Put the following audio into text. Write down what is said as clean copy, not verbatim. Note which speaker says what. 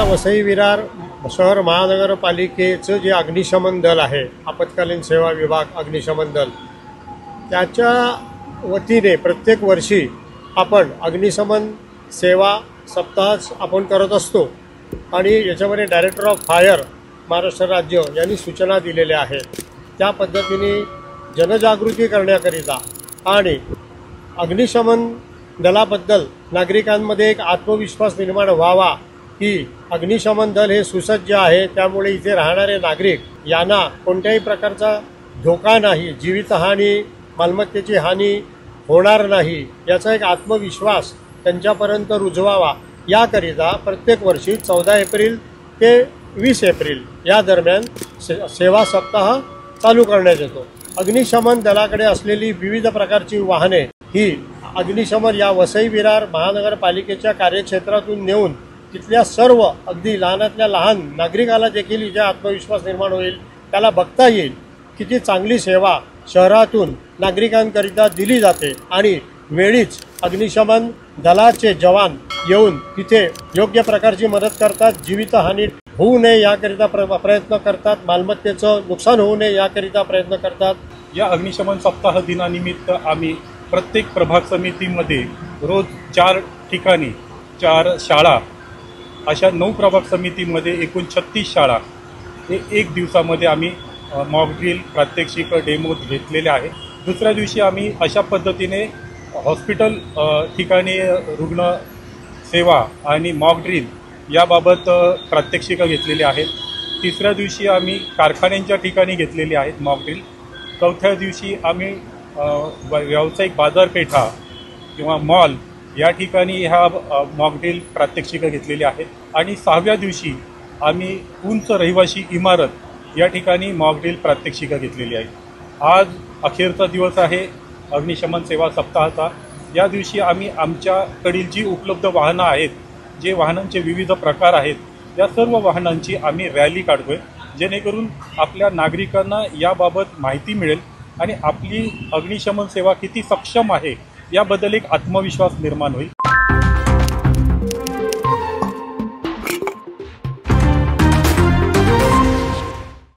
Speaker 1: वसई विरार शहर महानगरपालिकेचं जे अग्निशमन दल आहे, आपत्कालीन सेवा विभाग अग्निशमन दल, त्याच्या वतीने प्रत्येक वर्षी आपण अग्निशमन सेवा सप्ताह आपण करत असतो आणि याच्यामध्ये डायरेक्टर ऑफ फायर महाराष्ट्र राज्य यांनी सूचना दिलेल्या आहेत। त्या पद्धतीने जनजागृती करण्याकरिता आणि अग्निशमन दलाबद्दल नागरिकांमध्ये एक आत्मविश्वास निर्माण व्हावा की अग्निशमन दल हे सुसज्ज आहे, त्यामुळे इथे राहणारे नागरिक यांना कोणत्याही प्रकारचा धोका नाही, जीवितहानी मालमत्तेची हानी होणार नाही, याचा एक आत्मविश्वास त्यांच्यापर्यंत रुजवावा याकरिता प्रत्येक वर्षी 14 एप्रिल ते 20 एप्रिल या दरम्यान सेवा सप्ताह चालू करण्यात येतो। अग्निशमन दलाकडे असलेली विविध प्रकारची वाहने ही अग्निशमन या वसई विरार महानगरपालिकेच्या कार्यक्षेत्रातून नेऊन तिथल्या सर्व अगदी लहानातल्या लहान नागरिकाला देखील इथे आत्मविश्वास निर्माण होईल, त्याला बघता येईल किती चांगली सेवा शहरातून नागरिकांकरिता दिली जाते आणि वेळीच अग्निशमन दलाचे जवान येऊन तिथे योग्य प्रकारची मदत करतात, जीवितहानी होऊ नये याकरिता प्रयत्न करतात, मालमत्तेचं नुकसान होऊ नये याकरिता प्रयत्न करतात।
Speaker 2: या अग्निशमन सप्ताह दिनानिमित्त आम्ही प्रत्येक प्रभाग समितीमध्ये रोज 4 ठिकाणी 4 शाळा अशा 9 प्रभाग समितीमध्ये एकूण 36 शाळा हे एक दिवसामध्ये आम्ही मॉक ड्रिल प्रात्यक्षिक डेमो घेतलेले आहे। दुसऱ्या दिवशी आम्ही अशा पद्धतीने हॉस्पिटल ठिकाणी रुग्ण सेवा आणि मॉक ड्रिल याबाबत प्रात्यक्षिकं घेतलेली आहेत। तिसऱ्या दिवशी आम्ही कारखान्यांच्या ठिकाणी घेतलेली आहेत मॉक ड्रिल। चौथ्या दिवशी आम्ही व्यावसायिक बाजारपेठा किंवा मॉल या ठिकाणी ह्या मॉक ड्रिल प्रात्यक्षिकं घेतलेली आहेत आणि 6व्या दिवशी आम्ही उंच रहिवासी इमारत या ठिकाणी मॉक ड्रिल प्रात्यक्षिकं घेतलेली आहेत। आज अखेरचा दिवस आहे अग्निशमन सेवा सप्ताहाचा। या दिवशी आम्ही आमच्याकडील जी उपलब्ध वाहनं आहेत, जे वाहनांचे विविध प्रकार आहेत, या सर्व वाहनांची आम्ही रॅली काढतोय, जेणेकरून आपल्या नागरिकांना याबाबत माहिती मिळेल आणि आपली अग्निशमन सेवा किती सक्षम आहे याबद्दल एक आत्मविश्वास निर्माण होईल।